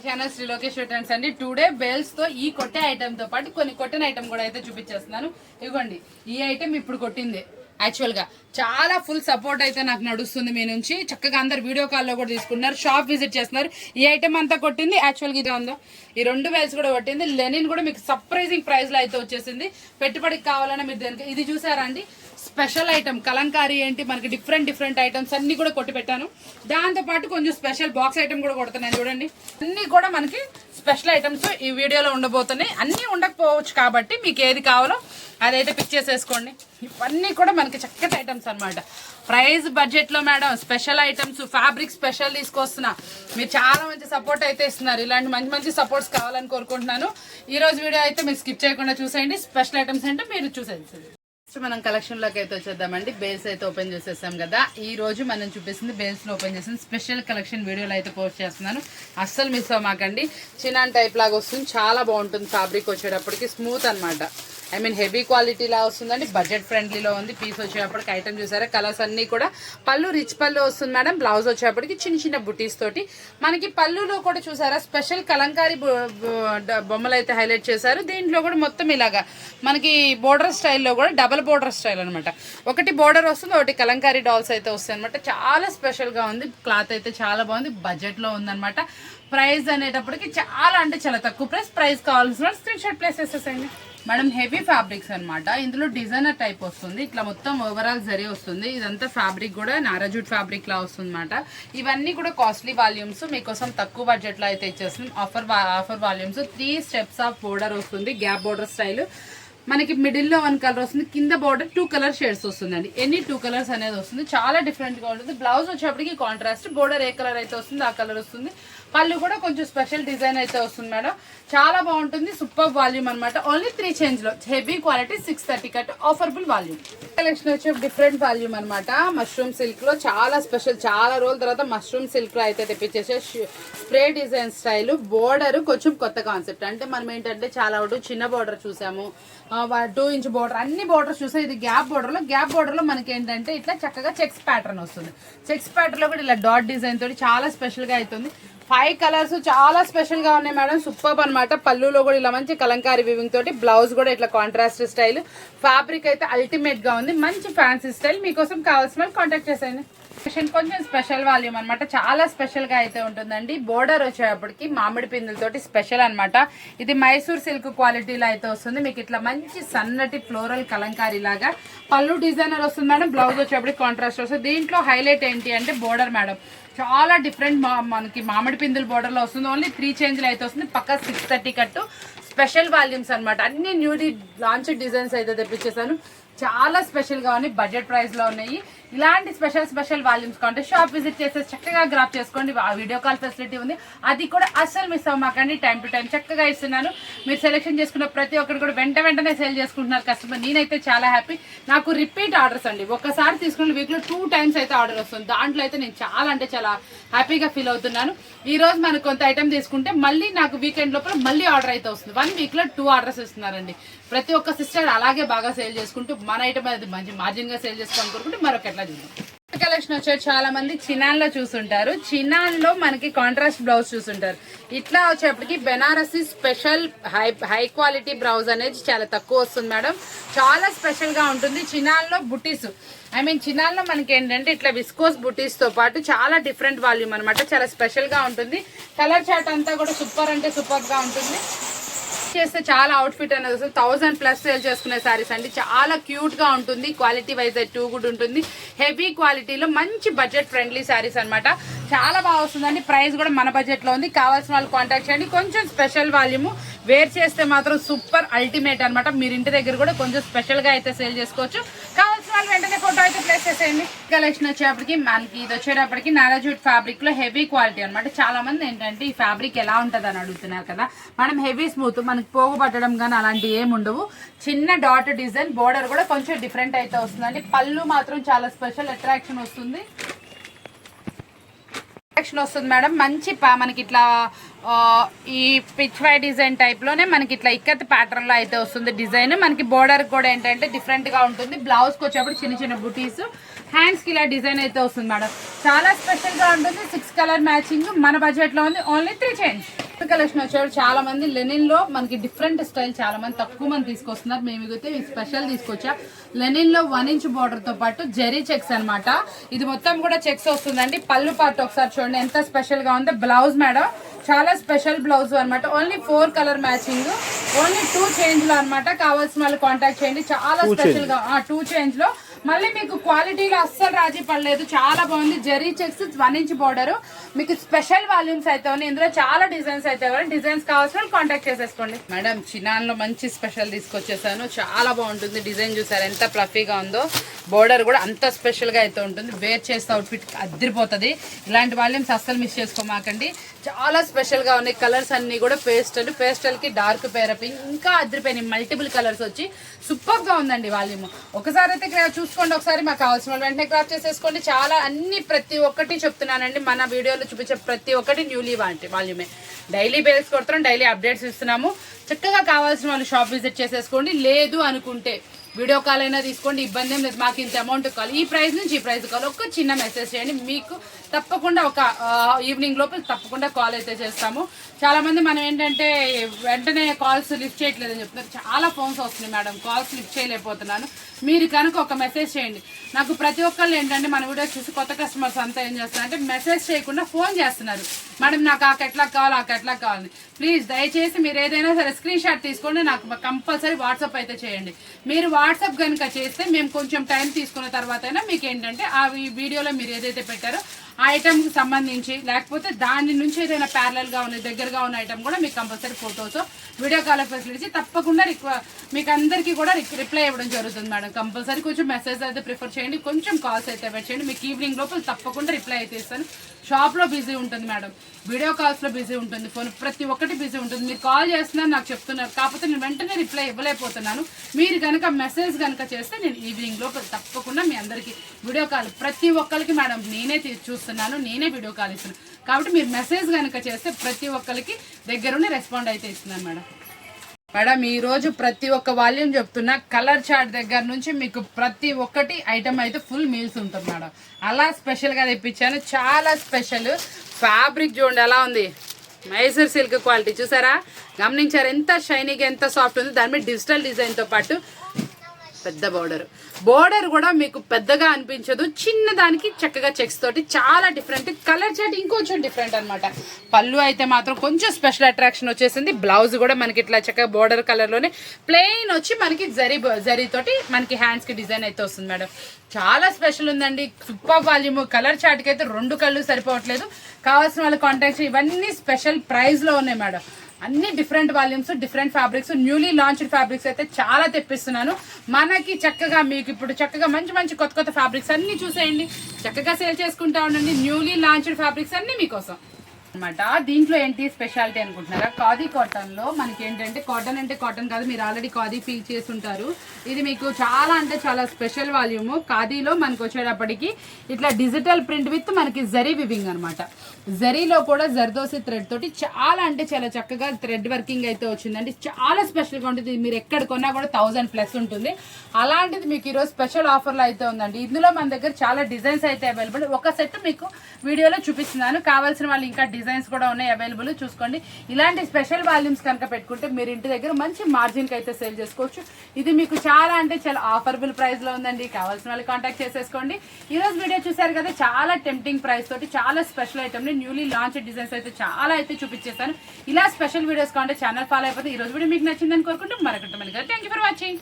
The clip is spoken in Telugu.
ఛానల్ శ్రీ లోకేష్ రిటర్న్స్ అండి. టుడే బెల్స్ తో ఈ కొట్టే ఐటమ్ తో పాటు కొన్ని కొట్టిన ఐటమ్ కూడా అయితే చూపించేస్తున్నాను. ఇవ్వండి, ఈ ఐటమ్ ఇప్పుడు కొట్టింది. యాక్చువల్ గా చాలా ఫుల్ సపోర్ట్ అయితే నాకు నడుస్తుంది మీ నుంచి. చక్కగా అందరు వీడియో కాల్లో కూడా తీసుకున్నారు, షాప్ విజిట్ చేస్తున్నారు. ఈ ఐటమ్ అంతా కొట్టింది. యాక్చువల్ గా ఇది ఉందో ఈ 2 బెల్స్ కూడా కొట్టింది. లెనిన్ కూడా మీకు సర్ప్రైజింగ్ ప్రైస్ లో అయితే వచ్చేసింది. పెట్టుబడికి కావాలన్నా మీరు దేనికి ఇది చూసారా అండి, స్పెషల్ ఐటమ్ కలంకారీ ఏంటి మనకి డిఫరెంట్ ఐటమ్స్ అన్ని కూడా కొట్టి పెట్టాను. దాంతో పాటు కొంచెం స్పెషల్ బాక్స్ ఐటమ్ కూడా కొడుతున్నాయి చూడండి. అన్ని కూడా మనకి స్పెషల్ ఐటమ్స్ ఈ వీడియోలో ఉండబోతున్నాయి. అన్ని ఉండకపోవచ్చు కాబట్టి మీకు ఏది కావాలో అదైతే పిక్ చేసేసుకోండి. ఇవన్నీ కూడా మనకి చక్కటి ఐటమ్స్ అనమాట. ప్రైస్ బడ్జెట్ లో madam special items, fabric special తీసుకొస్తున్నా. మీరు చాలా మంచి సపోర్ట్ అయితే ఇస్తున్నారు. ఇలాంటి మంచి సపోర్ట్స్ కావాలని కోరుకుంటున్నాను. ఈ రోజు వీడియో అయితే మీరు స్కిప్ చేయకుండా చూసేయండి. స్పెషల్ ఐటమ్స్ అంటే మీరు చూసేది. మనం కలెక్షన్ లోకి అయితే వచ్చేద్దామండి. బేల్స్ అయితే ఓపెన్ చేసేసాం కదా. ఈ రోజు మనం చూపిస్తుంది బేల్స్ లో ఓపెన్ చేసింది స్పెషల్ కలెక్షన్ వీడియోలో అయితే పోస్ట్ చేస్తున్నాను. అస్సలు మిస్ అవ్వమాకండి. చినాన్ టైప్ లాగా వస్తుంది, చాలా బాగుంటుంది. ఫ్యాబ్రిక్ వచ్చేటప్పటికి స్మూత్ అనమాట. ఐ మీన్ హెవీ క్వాలిటీ లా వస్తుందండి. బడ్జెట్ ఫ్రెండ్లీలో ఉంది. పీస్ వచ్చేటప్పటికి ఐటమ్ చూసారా, కలర్స్ అన్ని కూడా. పళ్ళు రిచ్ పళ్ళు వస్తుంది మేడం. బ్లౌజ్ వచ్చేటప్పటికి చిన్న బుటీస్ తోటి మనకి పళ్ళులో కూడా చూసారా స్పెషల్ కలంకారీ బొమ్మలు అయితే హైలైట్ చేశారు. దీంట్లో కూడా మొత్తం ఇలాగా మనకి బోర్డర్ స్టైల్లో కూడా డబల్ బోర్డర్ స్టైల్ అనమాట. ఒకటి బోర్డర్ వస్తుంది, ఒకటి కలంకారీ డాల్స్ అయితే వస్తాయి అనమాట. చాలా స్పెషల్ గా ఉంది. క్లాత్ అయితే చాలా బాగుంది. బడ్జెట్ లో ఉందన్నమాట. ప్రైస్ అనేటప్పటికి చాలా అంటే చాలా తక్కువ ప్రైస్ కావాల్సిన స్క్రీన్ షాట్ ప్లేస్ చేసేసండి మేడం. హెవీ ఫ్యాబ్రిక్స్ అనమాట. ఇందులో డిజైనర్ టైప్ వస్తుంది. ఇట్లా మొత్తం ఓవరాల్ జరీ వస్తుంది. ఇదంతా ఫ్యాబ్రిక్ కూడా నారాజూట్ ఫ్యాబ్రిక్ లా వస్తుంది అనమాట. ఇవన్నీ కూడా కాస్ట్లీ వాల్యూమ్స్ మీకోసం తక్కువ బడ్జెట్ లో అయితే ఇచ్చేస్తుంది. Offer volumes. 3 steps of border వస్తుంది. Gap border style. మనకి మిడిల్లో 1 కలర్ వస్తుంది. కింద బోర్డర్ 2 కలర్ షేడ్స్ వస్తుందండి. ఎన్ని 2 కలర్స్ అనేది వస్తుంది. చాలా డిఫరెంట్ గా ఉంటుంది. బ్లౌజ్ వచ్చేప్పటికి కాంట్రాస్ట్. బోర్డర్ ఏ కలర్ అయితే వస్తుంది ఆ కలర్ వస్తుంది. పళ్ళు కూడా కొంచెం స్పెషల్ డిజైన్ అయితే వస్తుంది మేడం. చాలా బాగుంటుంది. సూపర్ వాల్యూమ్ అనమాట. ఓన్లీ 3 చేంజ్ లో heavy quality 630 cut affordable volume. Collection వచ్చి డిఫరెంట్ వాల్యూమ్ అనమాట. మష్రూమ్ సిల్క్ లో చాలా స్పెషల్. చాలా రోజుల తర్వాత మష్రూమ్ సిల్క్ లో అయితే తెప్పించేసే స్ప్రే డిజైన్ స్టైల్. బోర్డర్ కొంచెం కొత్త కాన్సెప్ట్. అంటే మనం ఏంటంటే చాలా చిన్న బోర్డర్ చూసాము, 2 ఇంచ్ బోర్డర్, అన్ని బోర్డర్స్ చూసాం. ఇది గ్యాప్ బోర్డర్ లో మనకి ఏంటంటే ఇట్లా చక్కగా చెక్స్ ప్యాటర్న్ వస్తుంది. చెక్స్ ప్యాటర్న్ లో కూడా ఇలా డాట్ డిజైన్ తోటి చాలా స్పెషల్ గా అవుతుంది. 5 కలర్స్ చాలా స్పెషల్ గా ఉన్నాయి మేడం. సూపర్ అనమాట. పళ్ళులో కూడా ఇలా మంచి కలంకారీ వివింగ్ తోటి. బ్లౌజ్ కూడా ఇట్లా కాంట్రాస్ట్ స్టైల్. ఫ్యాబ్రిక్ అయితే అల్టిమేట్ గా ఉంది. మంచి ఫ్యాన్సీ స్టైల్. మీకోసం కావాల్సిన వాళ్ళు కాంటాక్ట్ చేసేయండి. కొంచెం స్పెషల్ వాల్యూమ్ అనమాట. చాలా స్పెషల్ గా అయితే ఉంటుందండి. బోర్డర్ వచ్చేటప్పటికి మామిడి పిందులతోటి స్పెషల్ అనమాట. ఇది మైసూర్ సిల్క్ క్వాలిటీలో అయితే వస్తుంది. మీకు ఇట్లా మంచి సన్నటి ఫ్లోరల్ కలంకారీ లాగా. పళ్ళు డిజైనర్ వస్తుంది మేడం. బ్లౌజ్ వచ్చేటప్పటికి కాంట్రాస్ట్ వస్తుంది. దీంట్లో హైలైట్ ఏంటి అంటే బోర్డర్ మేడం. చాలా డిఫరెంట్. మనకి మామిడి పిందుల బోర్డర్ లో వస్తుంది. ఓన్లీ 3 చేంజ్ లో అయితే వస్తుంది. పక్క 630 కట్టు. స్పెషల్ వాల్యూమ్స్ అనమాట. అన్ని న్యూలీ లాంచ్ డిజైన్స్ అయితే తెప్పించేసాను. చాలా స్పెషల్ గా ఉన్నాయి. బడ్జెట్ ప్రైస్ లో ఉన్నాయి. ఇలాంటి స్పెషల్ వాల్యూమ్స్ కావాలంటే షాప్ విజిట్ చేసి చక్కగా గ్రాప్ చేసుకోండి. వీడియో కాల్ ఫెసిలిటీ ఉంది. అది కూడా అస్సలు మిస్ అవ్వమాకండి. టైం టు టైం చక్కగా ఇస్తున్నాను. మీరు సెలెక్షన్ చేసుకున్న ప్రతి ఒక్కరు కూడా వెంటనే సేల్ చేసుకుంటున్నారు కస్టమర్. నేనైతే చాలా హ్యాపీ. నాకు రిపీట్ ఆర్డర్స్ అండి. ఒకసారి తీసుకున్న వీక్ లో 2 టైమ్స్ అయితే ఆర్డర్ వస్తుంది. దాంట్లో అయితే నేను చాలా అంటే చాలా హ్యాపీగా ఫీల్ అవుతున్నాను. ఈ రోజు మనకు కొంత ఐటమ్ తీసుకుంటే మళ్ళీ నాకు వీకెండ్ లోపల మళ్ళీ ఆర్డర్ అయితే వస్తుంది. 1 వీక్ లో 2 ఆర్డర్స్ ఇస్తున్నారండి. ప్రతి ఒక్క సిస్టర్ అలాగే బాగా సేల్ చేసుకుంటూ మన ఐటమ్ అనేది మంచి మార్జిన్ గా సేల్ చేసుకోవాలని కోరుకుంటే మరొక ఎట్లా చూద్దాం. కలెక్షన్ వచ్చేది చాలా మంది చినాన్ లో చూసుంటారు. చినాన్ లో మనకి కాంట్రాస్ట్ బ్లౌజ్ చూసుంటారు. ఇట్లా వచ్చేప్పటికి Banarasi special high quality blouse అనేది చాలా తక్కువ వస్తుంది మేడం. చాలా స్పెషల్ గా ఉంటుంది. చినాన్ లో బుటీస్, ఐ మీన్ చినాన్ లో మనకి ఏంటంటే ఇట్లా విస్కోస్ బుటీస్ తో పాటు చాలా డిఫరెంట్ వాల్యూమ్ అనమాట. చాలా స్పెషల్ గా ఉంటుంది. కలర్ చార్ట్ అంతా కూడా సూపర్ అంటే సూపర్ గా ఉంటుంది. చేస్తే చాలా అవుట్ఫిట్ అనేది వస్తుంది. 1000+ సేల్ చేసుకునే సారీస్ అండి. చాలా క్యూట్ గా ఉంటుంది. క్వాలిటీ వైజ్ అయితే గుడ్ ఉంటుంది. హెవీ క్వాలిటీలో మంచి బడ్జెట్ ఫ్రెండ్లీ సారీస్ అనమాట. చాలా బాగా వస్తుందండి. ప్రైస్ కూడా మన బడ్జెట్ లో ఉంది. కావాల్సిన వాళ్ళు కాంటాక్ట్ చేయండి. కొంచెం స్పెషల్ వాల్యూమ్. వేర్ చేస్తే మాత్రం సూపర్ అల్టిమేట్ అనమాట. మీరు ఇంటి దగ్గర కూడా కొంచెం స్పెషల్ గా అయితే సేల్ చేసుకోవచ్చు. కావాల్సిన వాళ్ళు వెంటనే ఫోటో అయితే ప్లేస్ చేసేయండి. కలెక్షన్ వచ్చేటప్పటికి మనకి ఇది వచ్చేటప్పటికి నారాజూట్ ఫ్యాబ్రిక్ లో హెవీ క్వాలిటీ అనమాట. చాలా మంది ఏంటంటే ఈ ఫ్యాబ్రిక్ ఎలా ఉంటది అని అడుగుతున్నారు కదా. మనం హెవీ స్మూత్, మనకి పోగు పట్టడం కానీ అలాంటివి ఏమి ఉండవు. చిన్న డాట్ డిజైన్. బోర్డర్ కూడా కొంచెం డిఫరెంట్ అయితే వస్తుందండి. పళ్ళు మాత్రం చాలా స్పెషల్ అట్రాక్షన్ వస్తుంది మేడం. మంచి మనకి ఇట్లా ఈ పిచ్ వై డిజైన్ టైప్ లోనే మనకి ఇట్లా ఇక్కత్ ప్యాటర్న్ లో అయితే వస్తుంది డిజైన్. మనకి బోర్డర్ కూడా ఏంటంటే డిఫరెంట్ గా ఉంటుంది. బ్లౌజ్ కి వచ్చేప్పుడు చిన్న బుటీస్. హ్యాండ్స్ కి ఇలా డిజైన్ అయితే వస్తుంది మేడం. చాలా స్పెషల్ గా ఉంటుంది. 6 కలర్ మ్యాచింగ్ మన బడ్జెట్ లో ఉంది. Only 3 change. కలెక్షన్ వచ్చాడు. చాలా మంది లెనిన్ లో మనకి డిఫరెంట్ స్టైల్ చాలా మంది తక్కువ మంది తీసుకొస్తున్నారు. మేము ఇదైతే స్పెషల్ తీసుకొచ్చా. లెనిన్ లో 1 ఇంచ్ బార్డర్ తో పాటు జెరీ చెక్స్ అన్నమాట. ఇది మొత్తం కూడా చెక్స్ వస్తుందండి. పళ్ళు పార్ట్ ఒకసారి చూడండి ఎంత స్పెషల్ గా ఉందో. బ్లౌజ్ మేడం చాలా స్పెషల్ బ్లౌజ్ అనమాట. Only 4 colour matching, only 2 change లో అనమాట. కావాల్సిన వాళ్ళు కాంటాక్ట్ చేయండి. చాలా స్పెషల్ గా 2 చేంజ్ లో. మళ్ళీ మీకు క్వాలిటీలో అస్సలు రాజీ పడలేదు. చాలా బాగుంది. Zari checks 1 inch border. మీకు స్పెషల్ వాల్యూమ్స్ అయితే ఉన్నాయి. ఇందులో చాలా డిజైన్స్ అయితే డిజైన్స్ కావాల్సిన కాంటాక్ట్ చేసేసుకోండి. మేడం చినాన్ లో మంచి స్పెషల్ తీసుకొచ్చేసాను. చాలా బాగుంటుంది. డిజైన్ చూసారు ఎంత ఫ్లఫీగా ఉందో. బోర్డర్ కూడా అంత స్పెషల్ గా అయితే ఉంటుంది. వేర్ చేస్తే అవుట్ఫిట్ అదిరిపోతుంది. ఇలాంటి వాల్యూమ్స్ అస్సలు మిస్ చేసుకోమాకండి. చాలా స్పెషల్ గా ఉన్నాయి. కలర్స్ అన్ని కూడా పేస్టల్ కి డార్క్ పేరపింగ్ ఇంకా అదిరిపోయినాయి. మల్టిపుల్ కలర్స్ వచ్చి సూపర్ గా ఉందండి వాల్యూమ్. ఒకసారి అయితే చూసుకోండి. ఒకసారి మాకు కావాల్సిన వాళ్ళు వెంటనే క్రాఫ్ట్ చేసేసుకోండి. చాలా అన్ని ప్రతి ఒక్కటి చెప్తున్నానండి. మన వీడియోలో చూపించే ప్రతి ఒక్కటి న్యూలీ వాల్యూమే. డైలీ బేస్ కొడుతున్నాం, డైలీ అప్డేట్స్ ఇస్తున్నాము. చక్కగా కావాల్సిన వాళ్ళు షాప్ విజిట్ చేసేసుకోండి. లేదు అనుకుంటే వీడియో కాల్ అయినా తీసుకోండి. ఇబ్బంది ఏం లేదు. మాకు ఇంత అమౌంట్ కావాలి, ఈ ప్రైస్ నుంచి ఈ ప్రైస్ కావాలి, ఒక చిన్న మెసేజ్ చేయండి. మీకు తప్పకుండా ఒక ఈవినింగ్ లోపల తప్పకుండా కాల్ అయితే చేస్తాము. చాలా మంది మనం ఏంటంటే వెంటనే కాల్స్ లిఫ్ట్ చేయట్లేదని చెప్తున్నారు. చాలా ఫోన్స్ వస్తున్నాయి మేడం, కాల్స్ లిఫ్ట్ చేయలేకపోతున్నాను. మీరు కనుక ఒక మెసేజ్ చేయండి. నాకు ప్రతి ఒక్కళ్ళు ఏంటంటే మన వీడియో చూసి కొత్త కస్టమర్స్ అంతా ఏం చేస్తున్నారంటే మెసేజ్ చేయకుండా ఫోన్ చేస్తున్నారు. మేడం నాకు ఆ కెట్లాగ్ కావాలి, ఆ కెట్లాగ్ కావాలి. ప్లీజ్ దయచేసి మీరు ఏదైనా సరే స్క్రీన్ షాట్ తీసుకోండి. నాకు కంపల్సరీ వాట్సాప్ అయితే చేయండి. మీరు వాట్సాప్ కనుక చేస్తే మేము కొంచెం టైం తీసుకున్న తర్వాత అయినా మీకు ఏంటంటే ఆ వీడియోలో మీరు ఏదైతే పెట్టారో ఆ ఐటమ్కి సంబంధించి లేకపోతే దాని నుంచి ఏదైనా ప్యారలల్గా ఉన్న దగ్గరగా ఉన్న ఐటమ్ కూడా మీకు compulsory photos video call facility తప్పకుండా మీకు అందరికీ కూడా రిప్లై ఇవ్వడం జరుగుతుంది మేడం. కంపల్సరీ కొంచెం మెసేజ్ అయితే ప్రిఫర్ చేయండి, కొంచెం కాల్స్ అయితే అవాయిడ్ చేయండి. మీకు ఈవినింగ్ లోపల తప్పకుండా రిప్లై అయితే ఇస్తాను. షాప్లో బిజీ ఉంటుంది మేడం, వీడియో కాల్స్లో బిజీ ఉంటుంది, ఫోన్ ప్రతి ఒక్కటి బిజీ ఉంటుంది. మీరు కాల్ చేస్తున్నారు నాకు చెప్తున్నారు, కాకపోతే నేను వెంటనే రిప్లై ఇవ్వలేకపోతున్నాను. మీరు కనుక మెసేజ్ కనుక చేస్తే నేను ఈవినింగ్ లోపల తప్పకుండా మీ అందరికీ వీడియో కాల్ ప్రతి ఒక్కరికి మేడం నేనే చూస్తున్నాను, నేనే వీడియో కాల్ ఇస్తున్నాను. కాబట్టి మీరు మెసేజ్ కనుక చేస్తే ప్రతి ఒక్కరికి దగ్గరుండి రెస్పాండ్ అయితే ఇస్తున్నాను మేడం. మేడం ఈరోజు ప్రతి ఒక్క వాల్యూమ్ చెప్తున్నా. కలర్ చార్ట్ దగ్గర నుంచి మీకు ప్రతి ఒక్కటి ఐటమ్ అయితే ఫుల్ మీల్స్ ఉంటుంది మేడం. అలా స్పెషల్గా తెప్పించాను. చాలా స్పెషల్. ఫ్యాబ్రిక్ చూడండి ఎలా ఉంది. మైసూర్ సిల్క్ క్వాలిటీ చూసారా, గమనించారు ఎంత షైనీగా ఎంత సాఫ్ట్ ఉంది. దాని మీద డిజిటల్ డిజైన్తో పాటు పెద్ద బోర్డర్ కూడా మీకు పెద్దగా అనిపించదు. చిన్న దానికి చక్కగా చెక్స్ తోటి చాలా డిఫరెంట్. కలర్ చార్ట్ ఇంకొంచెం డిఫరెంట్ అనమాట. పళ్ళు అయితే మాత్రం కొంచెం స్పెషల్ అట్రాక్షన్ వచ్చేసింది. బ్లౌజ్ కూడా మనకి ఇట్లా చక్కగా బోర్డర్ కలర్లోనే ప్లెయిన్ వచ్చి మనకి జరీ తోటి మనకి హ్యాండ్స్కి డిజైన్ అయితే వస్తుంది మేడం. చాలా స్పెషల్ ఉందండి. Super volume. కలర్ చార్ట్కి అయితే 2 కళ్ళు సరిపోవట్లేదు. కావాల్సిన వాళ్ళ కాంటాక్ట్స్ ఇవన్నీ స్పెషల్ ప్రైస్లో ఉన్నాయి మేడం. అన్ని different volumes, different fabrics, newly launched fabrics అయితే చాలా తెప్పిస్తున్నాను. మనకి చక్కగా మీకు ఇప్పుడు చక్కగా మంచి మంచి కొత్త ఫ్యాబ్రిక్స్ అన్ని చూసేయండి. చక్కగా సేల్ చేసుకుంటా ఉండండి. న్యూలీ లాంచ్డ్ ఫ్యాబ్రిక్స్ అన్ని మీకోసం అనమాట. దీంట్లో ఏంటి స్పెషాలిటీ అనుకుంటున్నారా, ఖాదీ కాటన్లో మనకి ఏంటంటే కాటన్ అంటే కాటన్ కాదు, మీరు ఆల్రెడీ ఖాదీ ఫీల్ చేసి ఉంటారు. ఇది మీకు చాలా అంటే చాలా స్పెషల్ వాల్యూమ్. ఖాదీలో మనకు వచ్చేటప్పటికి ఇట్లా డిజిటల్ ప్రింట్ విత్ మనకి జరీ వివింగ్ అనమాట. జరీలో కూడా జర్దోసి థ్రెడ్ తోటి చాలా అంటే చాలా చక్కగా థ్రెడ్ వర్కింగ్ అయితే వచ్చిందండి. చాలా స్పెషల్గా ఉంటుంది. మీరు ఎక్కడ కొన్నా కూడా 1000+ ఉంటుంది. అలాంటిది మీకు ఈరోజు స్పెషల్ ఆఫర్లో అయితే ఉందండి. ఇందులో మన దగ్గర చాలా డిజైన్స్ అయితే అవైలబుల్. ఒక సెట్ మీకు వీడియోలో చూపిస్తున్నాను. కావాల్సిన వాళ్ళు ఇంకా డిజైన్స్ కూడా ఉన్నాయి అవైలబుల్, చూసుకోండి. ఇలాంటి స్పెషల్ వాల్యూమ్స్ కనుక పెట్టుకుంటే మీరు ఇంటి దగ్గర మంచి మార్జిన్కి అయితే సేల్ చేసుకోవచ్చు. ఇది మీకు చాలా అంటే చాలా ఆఫర్బుల్ ప్రైస్లో ఉందండి. కావాల్సిన వాళ్ళు కాంటాక్ట్ చేసేసుకోండి. ఈరోజు వీడియో చూసారు కదా, చాలా టెంప్టింగ్ ప్రైస్ తోటి చాలా special item newly launch designs అయితే చాలా అయితే చూపించేస్తాను. ఇలా స్పెషల్ వీడియోస్ కావాలంటే ఛానల్ ఫాలో అయిపోతే. ఈ రోజు వీడియో మీకు నచ్చిందని కోరుకుంటూ మరొకటి మళ్ళీ. Thank you for watching.